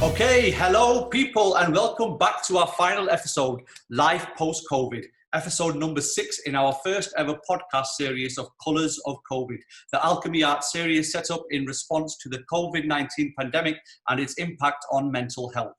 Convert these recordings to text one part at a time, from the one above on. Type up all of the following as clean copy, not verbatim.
Okay, hello people and welcome back to our final episode, Life Post-COVID, episode number 6 in our first ever podcast series of Colours of COVID, the Alchemy Arts series set up in response to the COVID-19 pandemic and its impact on mental health.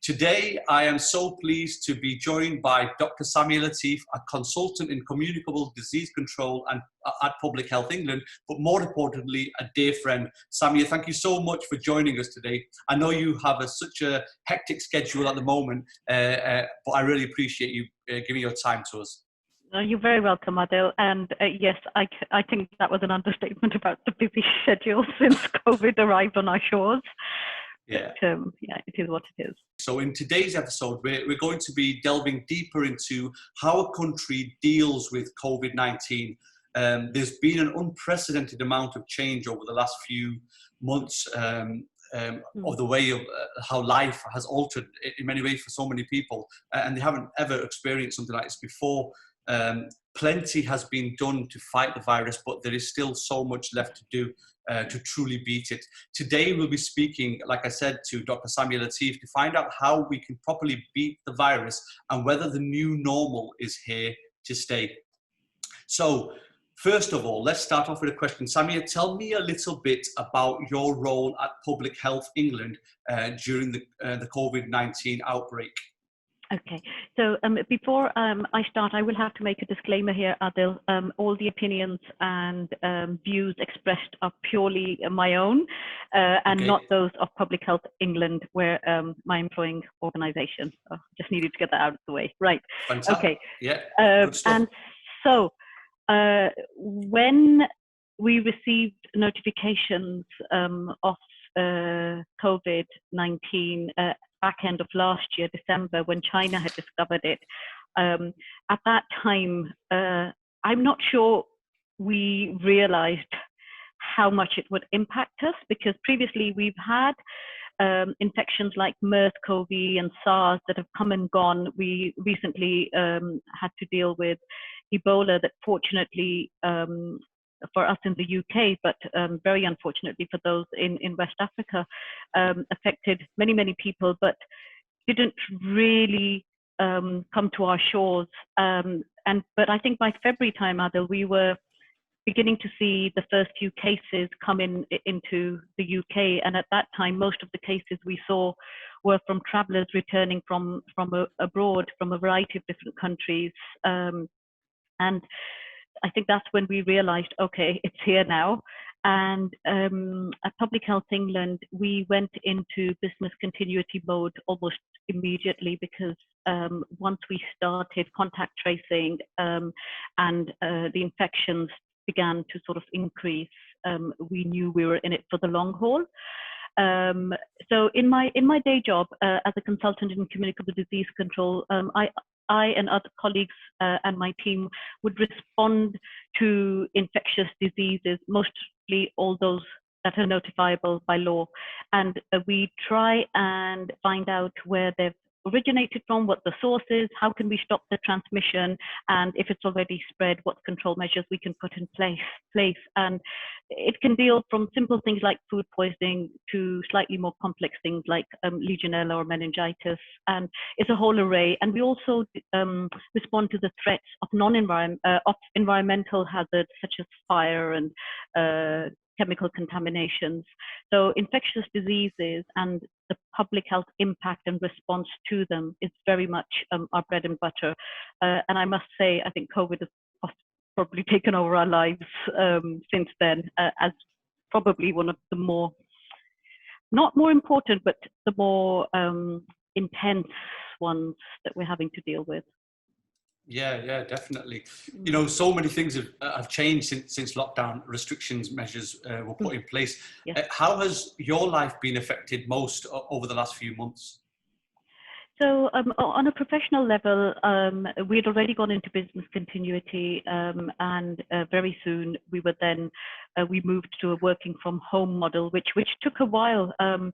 Today, I am so pleased to be joined by Dr. Samia Latif, a consultant in Communicable Disease Control and at Public Health England, but more importantly, a dear friend. Samia, thank you so much for joining us today. I know you have such a hectic schedule at the moment, but I really appreciate you giving your time to us. You're very welcome, Adil. And yes, I think that was an understatement about the busy schedule since COVID arrived on our shores. Yeah. But, yeah, it is what it is. So in today's episode, we're going to be delving deeper into how a country deals with COVID-19. There's been an unprecedented amount of change over the last few months of the way of how life has altered in many ways for so many people, and they haven't ever experienced something like this before. Plenty has been done to fight the virus, but there is still so much left to do to truly beat it. Today we'll be speaking, like I said, to Dr. Samia Latif to find out how we can properly beat the virus and whether the new normal is here to stay. So, first of all, let's start off with a question. Samia, tell me a little bit about your role at Public Health England during the COVID-19 outbreak. Okay, so before I start, I will have to make a disclaimer here, Adil. All the opinions and views expressed are purely my own and not those of Public Health England, where my employing organisation. So just needed to get that out of the way. Right. Fantastic. Okay. Yeah. And so when we received notifications of COVID-19 back end of last year, December, when China had discovered it. At that time, I'm not sure we realized how much it would impact us, because previously we've had infections like MERS-CoV and SARS that have come and gone. We recently had to deal with Ebola that fortunately for us in the UK, but very unfortunately for those in West Africa, affected many people, but didn't really come to our shores. But I think by February time, Adil, we were beginning to see the first few cases come into the UK, and at that time, most of the cases we saw were from travellers returning from abroad, from a variety of different countries, and I think that's when we realized, okay, it's here now. And at Public Health England, we went into business continuity mode almost immediately, because once we started contact tracing and the infections began to sort of increase, we knew we were in it for the long haul. So in my day job as a consultant in Communicable Disease Control, I and other colleagues and my team would respond to infectious diseases, mostly all those that are notifiable by law. And we try and find out where they've originated from, what the source is, how can we stop the transmission, and if it's already spread, what control measures we can put in place. And it can deal from simple things like food poisoning to slightly more complex things like Legionella or meningitis, and it's a whole array. And we also respond to the threats of environmental hazards such as fire and chemical contaminations. So infectious diseases and the public health impact and response to them is very much our bread and butter. And I must say, I think COVID has probably taken over our lives since then as probably one of the more, not more important, but the more intense ones that we're having to deal with. Yeah, definitely. You know, so many things have changed since lockdown restrictions measures were put in place. Yeah. How has your life been affected most over the last few months? So on a professional level, we had already gone into business continuity, and very soon we moved to a working from home model, which took a while. I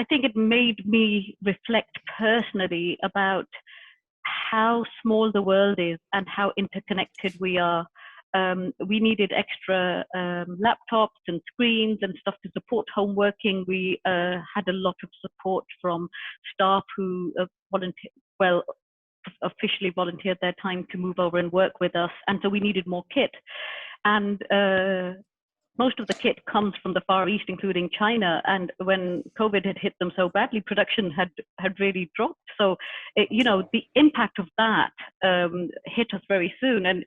think it made me reflect personally about how small the world is and how interconnected we are. we needed extra laptops and screens and stuff to support home working. We had a lot of support from staff who officially volunteered their time to move over and work with us. And so we needed more kit. And most of the kit comes from the Far East, including China. And when COVID had hit them so badly, production had really dropped. So, the impact of that hit us very soon. And,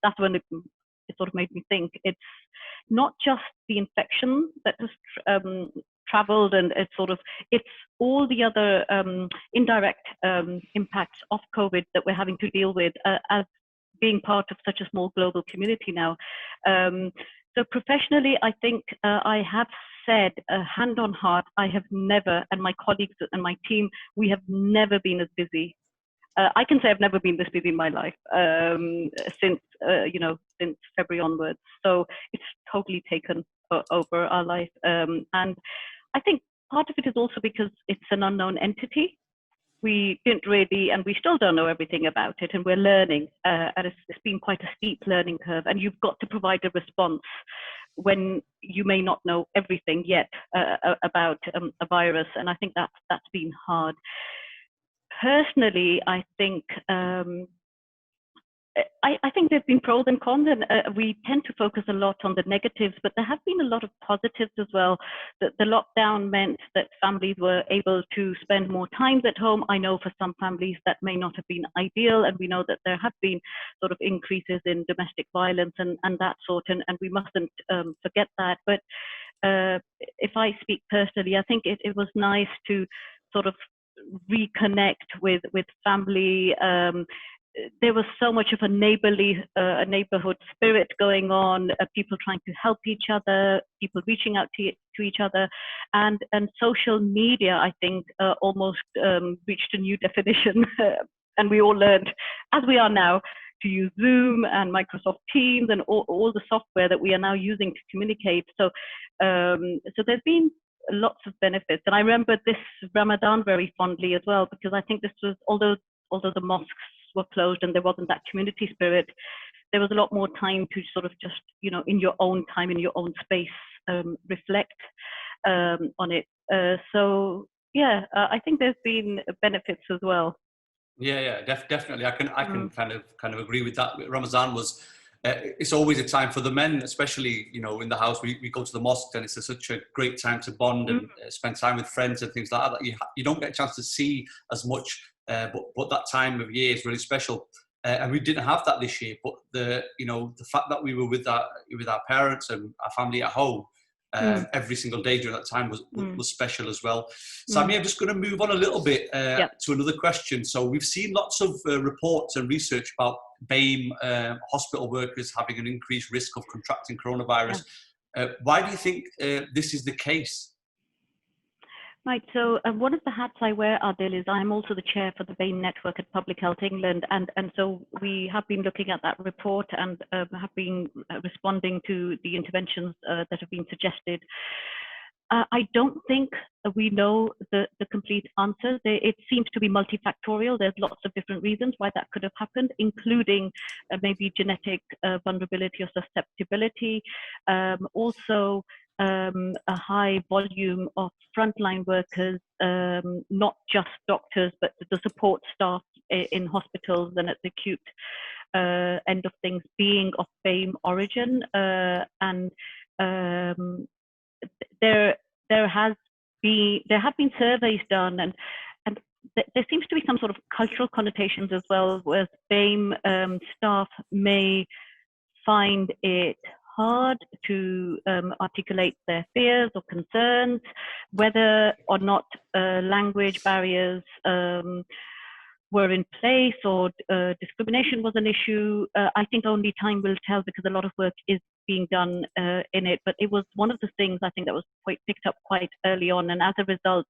that's when it sort of made me think it's not just the infection that has traveled, and it's all the other indirect impacts of COVID that we're having to deal with as being part of such a small global community now. So professionally, I think I have said, hand on heart, I have never, and my colleagues and my team, we have never been as busy. I can say I've never been this busy in my life since February onwards. So it's totally taken over our life. And I think part of it is also because it's an unknown entity. We didn't really, and we still don't know everything about it, and we're learning. And it's been quite a steep learning curve, and you've got to provide a response when you may not know everything yet about a virus. And I think that's been hard. Personally, I think I think there's been pros and cons, and we tend to focus a lot on the negatives, but there have been a lot of positives as well. That the lockdown meant that families were able to spend more time at home. I know for some families that may not have been ideal, and we know that there have been sort of increases in domestic violence and that sort, and we mustn't forget that. But if I speak personally, I think it was nice to sort of reconnect with family. There was so much of a neighborhood spirit going on, people trying to help each other, people reaching out to each other, and social media, I think, almost reached a new definition. And we all learned, as we are now, to use Zoom and Microsoft Teams and all the software that we are now using to communicate. So there's been lots of benefits. And I remember this Ramadan very fondly as well, because I think this was, although the mosques were closed and there wasn't that community spirit, there was a lot more time to sort of just, in your own time, in your own space, reflect on it. I think there's been benefits as well. Yeah, definitely. I can kind of agree with that. Ramadan was, it's always a time for the men, especially, in the house. We go to the mosque, and it's such a great time to bond and spend time with friends and things like that. You don't get a chance to see as much. But that time of year is really special, and we didn't have that this year. But the fact that we were with our parents and our family at home every single day during that time was special as well. Samia, I'm just going to move on a little bit to another question. So we've seen lots of reports and research about BAME hospital workers having an increased risk of contracting coronavirus. Why do you think this is the case? Right, so one of the hats I wear, Adil, is I'm also the chair for the BAME network at Public Health England, and so we have been looking at that report and have been responding to the interventions that have been suggested. I don't think we know the complete answer. It seems to be multifactorial. There's lots of different reasons why that could have happened, including maybe genetic vulnerability or susceptibility. Also, a high volume of frontline workers, not just doctors, but the support staff in hospitals and at the acute end of things being of BAME origin. And there have been surveys done, and there seems to be some sort of cultural connotations as well, where BAME staff may find it hard to articulate their fears or concerns, whether or not language barriers were in place or discrimination was an issue. I think only time will tell, because a lot of work is being done in it, but it was one of the things I think that was picked up quite early on, and as a result,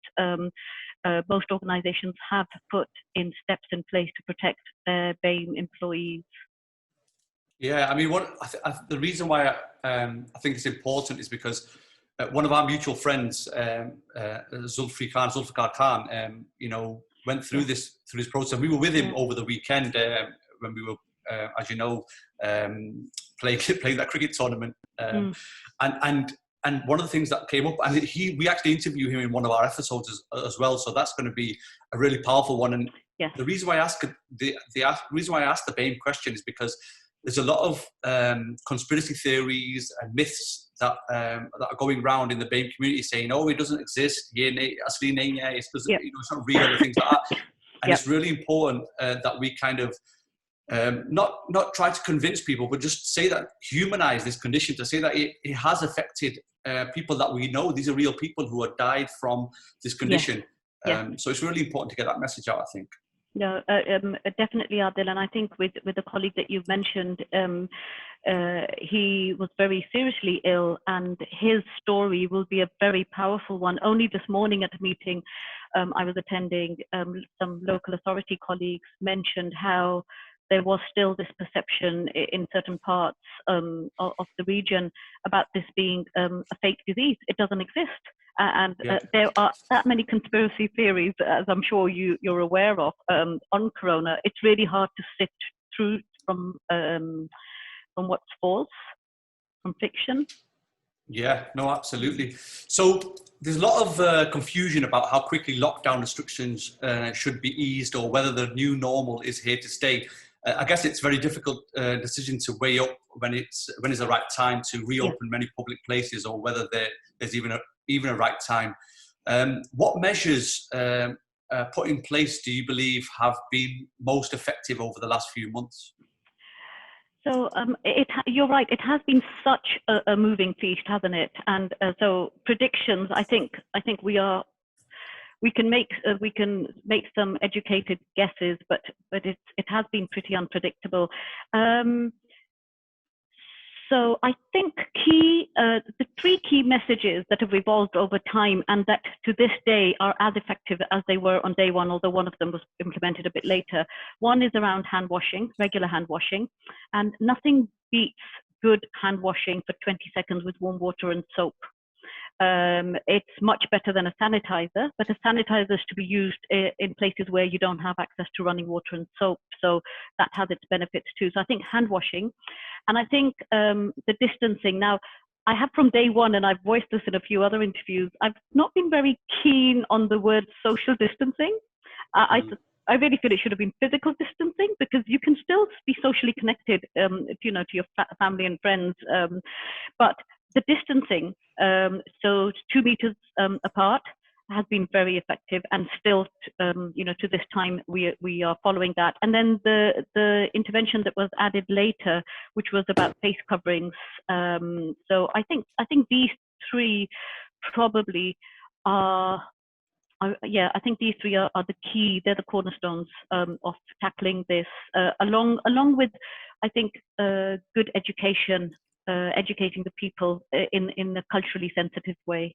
most organizations have put in steps in place to protect their BAME employees. Yeah, I mean, the reason why I think it's important is because one of our mutual friends, Zulfikar Khan, went through this process. We were with him over the weekend when we were, as you know, playing that cricket tournament. And one of the things that came up, and we actually interviewed him in one of our episodes as well. So that's going to be a really powerful one. And the reason why I asked the BAME question is because there's a lot of conspiracy theories and myths that are going around in the BAME community saying, "Oh, it doesn't exist. It's not real," and things like that. And it's really important that we kind of not try to convince people, but just say that, humanize this condition, to say that it has affected people that we know. These are real people who have died from this condition. So it's really important to get that message out, I think. No, definitely, Adil. And I think with the colleague that you've mentioned, he was very seriously ill, and his story will be a very powerful one. Only this morning at a meeting I was attending, some local authority colleagues mentioned how there was still this perception in certain parts of the region about this being a fake disease. It doesn't exist. And there are that many conspiracy theories, as I'm sure you're aware of, on corona. It's really hard to sift through from what's false, from fiction. Yeah, no, absolutely. So there's a lot of confusion about how quickly lockdown restrictions should be eased, or whether the new normal is here to stay. I guess it's a very difficult decision to weigh up when is the right time to reopen many public places, or whether there's even a right time. What measures put in place do you believe have been most effective over the last few months? So you're right. It has been such a moving feast, hasn't it? And so predictions, I think we can make some educated guesses, but it has been pretty unpredictable. So I think the three key messages that have evolved over time, and that to this day are as effective as they were on day one, although one of them was implemented a bit later. One is around hand washing, regular hand washing, and nothing beats good hand washing for 20 seconds with warm water and soap. It's much better than a sanitizer, but a sanitizer is to be used in places where you don't have access to running water and soap. So that has its benefits too. So I think hand washing, and I think the distancing. Now, I have from day one, and I've voiced this in a few other interviews, I've not been very keen on the word social distancing. I really feel it should have been physical distancing, because you can still be socially connected, to your family and friends, but the distancing, so 2 meters apart, has been very effective, and still, to this time, we are following that. And then the intervention that was added later, which was about face coverings. So I think these three probably are. I think these three are the key. They're the cornerstones of tackling this, along with, I think, good education. Educating the people in a culturally sensitive way.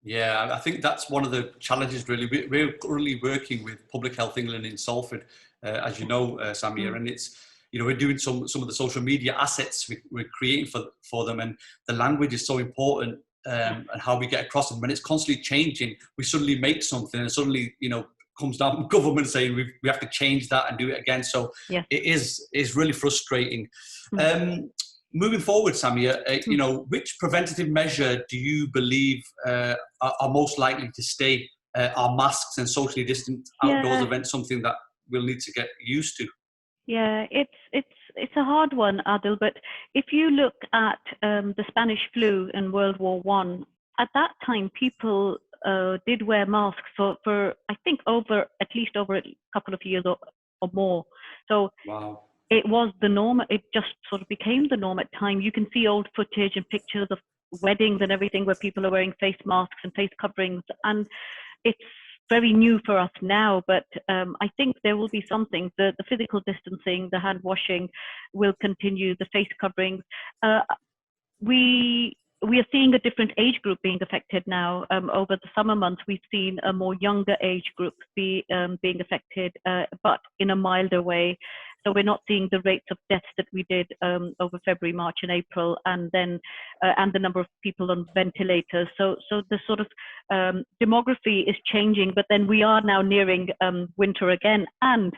Yeah, I think that's one of the challenges, really. We're currently working with Public Health England in Salford, as you know, Samia, and it's, we're doing some of the social media assets we're creating for them, and the language is so important, and how we get across them. When it's constantly changing, we suddenly make something, and suddenly, comes down from government saying we have to change that and do it again. So it is really frustrating. Moving forward, Samia, which preventative measure do you believe are most likely to stay? Are masks and socially distant outdoors events something that we'll need to get used to? Yeah, it's a hard one, Adil. But if you look at the Spanish flu in World War I, at that time people did wear masks for I think at least over a couple of years or more. So. Wow. It was the norm. It just sort of became the norm at time. You can see old footage and pictures of weddings and everything where people are wearing face masks and face coverings. And it's very new for us now, but I think there will be something. The physical distancing, the hand washing will continue, the face coverings. We are seeing a different age group being affected now. Over the summer months, we've seen a more younger age group being affected, but in a milder way. So we're not seeing the rates of deaths that we did over February, March, and April, and then and the number of people on ventilators. So the sort of demography is changing, but then we are now nearing winter again, and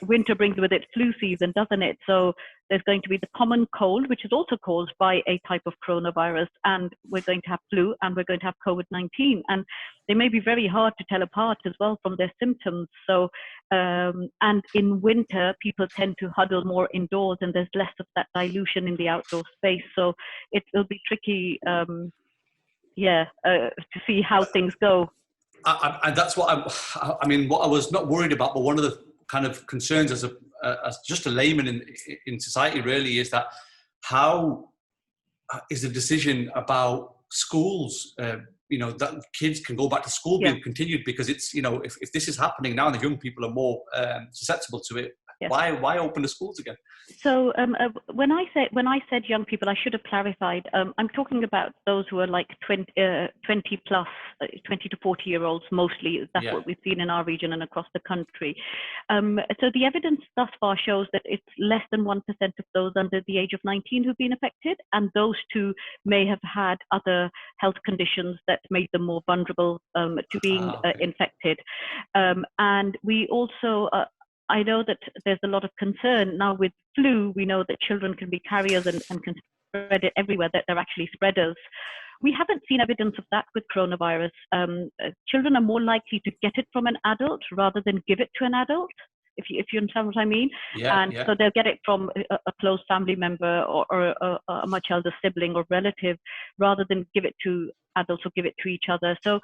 winter brings with it flu season, doesn't it? So there's going to be the common cold, which is also caused by a type of coronavirus, and we're going to have flu, and we're going to have COVID-19, and they may be very hard to tell apart as well from their symptoms. So, and in winter, people tend to huddle more indoors, and there's less of that dilution in the outdoor space. So it will be tricky, to see how things go. And that's what I mean. What I was not worried about, but one of the kind of concerns as just a layman in society really is that how is the decision about schools, that kids can go back to school being continued, because it's, if this is happening now and the young people are more susceptible to it, why open the schools again? So when I said young people, I should have clarified. I'm talking about those who are like 20 plus, 20 to 40-year-olds mostly. That's what we've seen in our region and across the country. So the evidence thus far shows that it's less than 1% of those under the age of 19 who've been affected, and those two may have had other health conditions that made them more vulnerable to being infected. And we also I know that there's a lot of concern now with flu. We know that children can be carriers and can spread it everywhere, that they're actually spreaders. We haven't seen evidence of that with coronavirus. Children are more likely to get it from an adult rather than give it to an adult, if you understand what I mean. So they'll get it from a close family member or a much elder sibling or relative, rather than give it to adults or give it to each other. So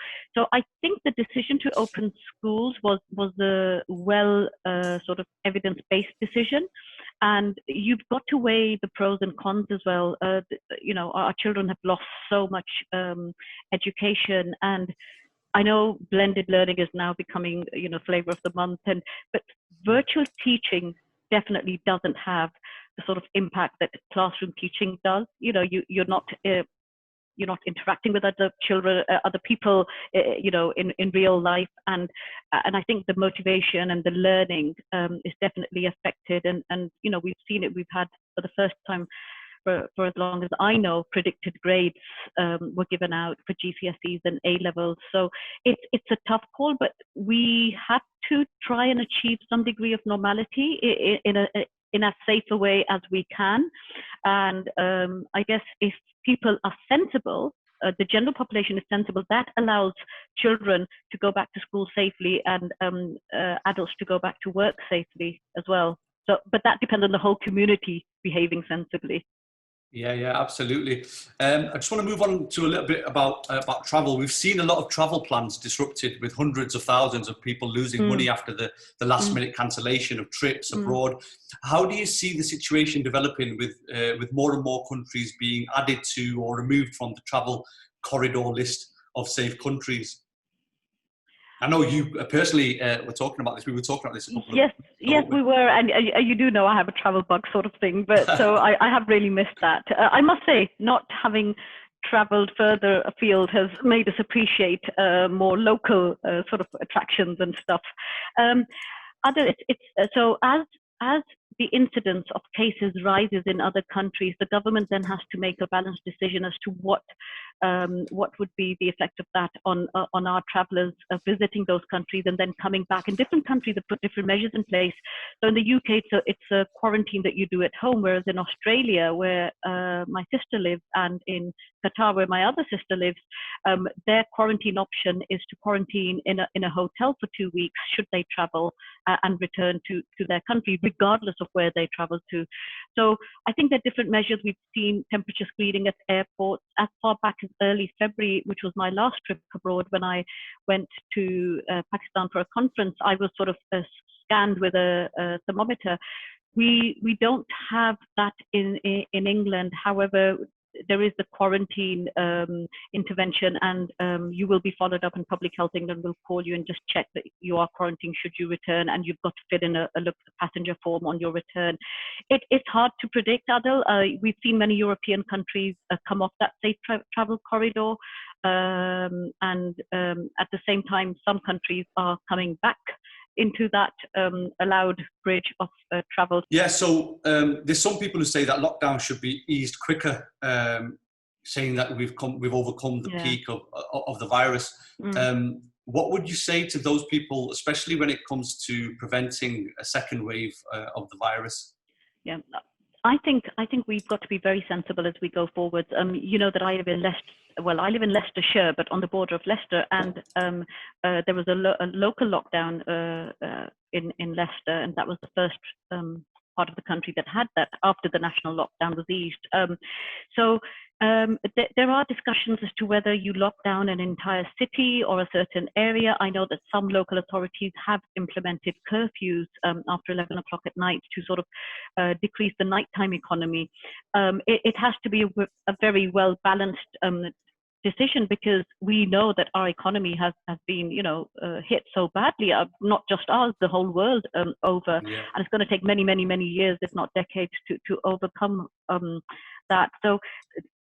I think the decision to open schools was a sort of evidence-based decision, and you've got to weigh the pros and cons as well. Our children have lost so much education, and I know blended learning is now becoming, flavor of the month, but virtual teaching definitely doesn't have the sort of impact that classroom teaching does. You're not interacting with other children, other people, in real life, and I think the motivation and the learning is definitely affected. And we've seen it. We've had, for the first time for as long as I know, predicted grades were given out for GCSEs and A levels. So it's a tough call, but we had to try and achieve some degree of normality in as safe a way as we can. And I guess if people are sensible, the general population is sensible, that allows children to go back to school safely and adults to go back to work safely as well. So, but that depends on the whole community behaving sensibly. Yeah, absolutely. I just want to move on to a little bit about travel. We've seen a lot of travel plans disrupted, with hundreds of thousands of people losing money after the last minute cancellation of trips abroad. How do you see the situation developing with more and more countries being added to or removed from the travel corridor list of safe countries? I know you personally were talking about this. We were talking about this. Yes, we were. And you do know I have a travel bug sort of thing, but so I have really missed that. I must say, not having traveled further afield has made us appreciate more local sort of attractions and stuff. So as the incidence of cases rises in other countries, the government then has to make a balanced decision as to what would be the effect of that on our travellers visiting those countries and then coming back. In different countries have put different measures in place. So in the UK, it's a quarantine that you do at home, whereas in Australia, where my sister lives, and in Qatar, where my other sister lives, their quarantine option is to quarantine in a hotel for 2 weeks should they travel and return to their country, regardless of where they travel to. So I think there are different measures. We've seen temperature screening at airports as far back as early February, which was my last trip abroad. When I went to Pakistan for a conference, I was sort of scanned with a thermometer. We don't have that in England. However, there is the quarantine intervention, and you will be followed up, and Public Health England will call you and just check that you are quarantined should you return, and you've got to fill in a passenger form on your return. It's hard to predict, Adil. We've seen many European countries come off that safe travel corridor, and at the same time, some countries are coming back into that allowed bridge of travel? Yeah, so there's some people who say that lockdown should be eased quicker, saying that we've overcome the peak of the virus. What would you say to those people, especially when it comes to preventing a second wave of the virus? Yeah, I think we've got to be very sensible as we go forward. You know that I live in Leicestershire, but on the border of Leicester, and there was a local lockdown in Leicester, and that was the first part of the country that had that after the national lockdown was eased. There are discussions as to whether you lock down an entire city or a certain area. I know that some local authorities have implemented curfews after 11 o'clock at night to sort of decrease the nighttime economy. It has to be a very well balanced decision, because we know that our economy has been, hit so badly, not just ours, the whole world over, and it's going to take many years, if not decades, to overcome that. So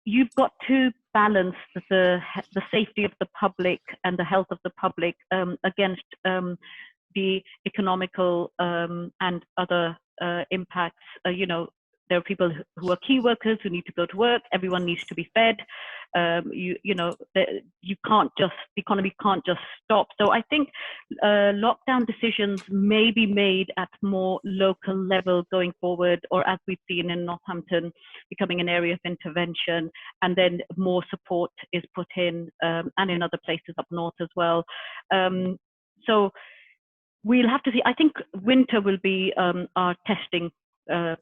you've got to balance the safety of the public and the health of the public against the economical and other impacts. There are people who are key workers who need to go to work. Everyone needs to be fed. The economy can't just stop. So I think lockdown decisions may be made at more local level going forward, or as we've seen in Northampton, becoming an area of intervention, and then more support is put in, and in other places up north as well. So we'll have to see. I think winter will be our testing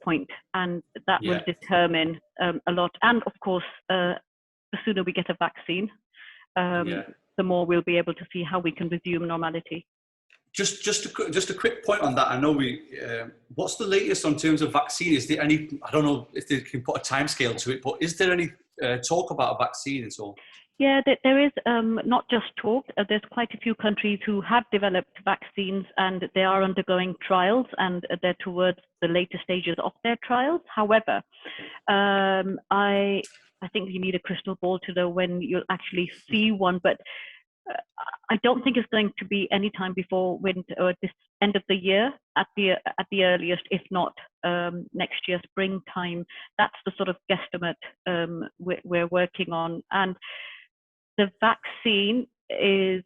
point, and that will determine a lot. And of course, the sooner we get a vaccine, the more we'll be able to see how we can resume normality. Just a quick point on that. I know what's the latest on terms of vaccine? Is there any? I don't know if they can put a timescale to it, but is there any talk about a vaccine at all? Yeah, there is not just talk. There's quite a few countries who have developed vaccines, and they are undergoing trials, and they're towards the later stages of their trials. However, I think you need a crystal ball to know when you'll actually see one, but I don't think it's going to be any time before winter or this end of the year at the earliest, if not next year springtime. That's the sort of guesstimate we're working on. And the vaccine is,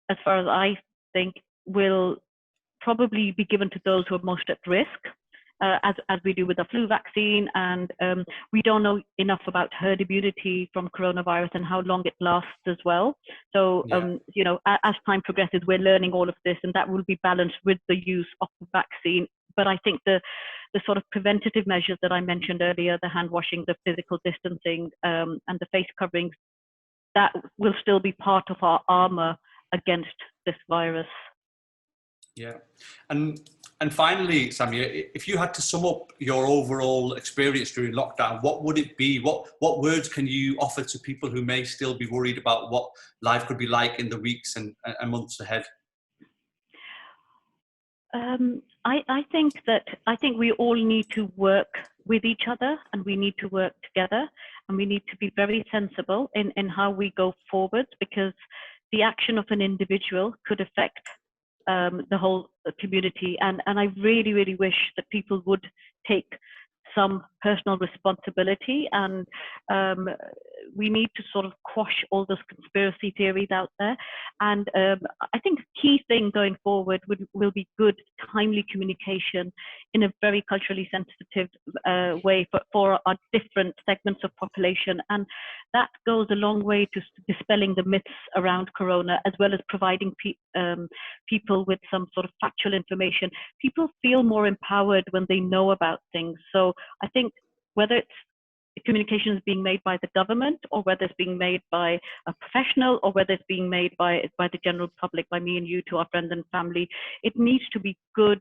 as far as I think, will probably be given to those who are most at risk, as we do with the flu vaccine. And we don't know enough about herd immunity from coronavirus and how long it lasts as well. So, as time progresses, we're learning all of this, and that will be balanced with the use of the vaccine. But I think the sort of preventative measures that I mentioned earlier, the hand washing, the physical distancing, and the face coverings, that will still be part of our armor against this virus. Yeah. And finally, Samia, if you had to sum up your overall experience during lockdown, what would it be? What words can you offer to people who may still be worried about what life could be like in the weeks and months ahead? I think we all need to work with each other, and we need to work together, and we need to be very sensible in how we go forward, because the action of an individual could affect the whole community. And I really wish that people would take some personal responsibility, and we need to sort of quash all those conspiracy theories out there. And I think a key thing going forward will be good, timely communication in a very culturally sensitive way for our different segments of population. And that goes a long way to dispelling the myths around corona, as well as providing people with some sort of factual information. People feel more empowered when they know about things. So I think whether it's communication is being made by the government, or whether it's being made by a professional, or whether it's being made by the general public, by me and you to our friends and family, it needs to be good,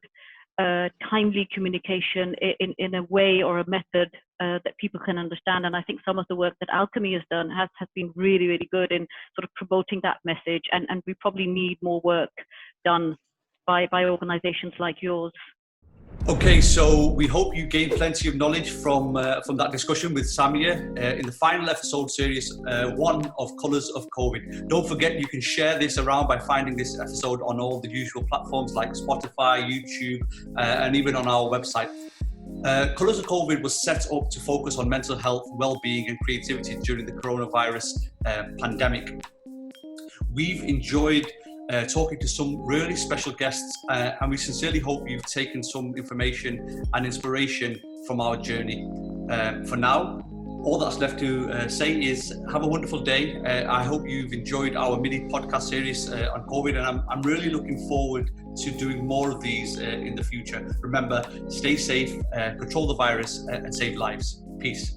timely communication in a way or a method that people can understand. And I think some of the work that Alchemy has done has been really good in sort of promoting that message. And we probably need more work done by organizations like yours. Okay, so we hope you gained plenty of knowledge from that discussion with Samia in the final episode series 1 of Colours of COVID. Don't forget you can share this around by finding this episode on all the usual platforms like Spotify, YouTube, and even on our website. Colours of COVID was set up to focus on mental health, well-being and creativity during the coronavirus pandemic. We've enjoyed talking to some really special guests and we sincerely hope you've taken some information and inspiration from our journey. For now, all that's left to say is have a wonderful day. I hope you've enjoyed our mini podcast series on COVID, and I'm really looking forward to doing more of these in the future. Remember, stay safe, control the virus and save lives. Peace.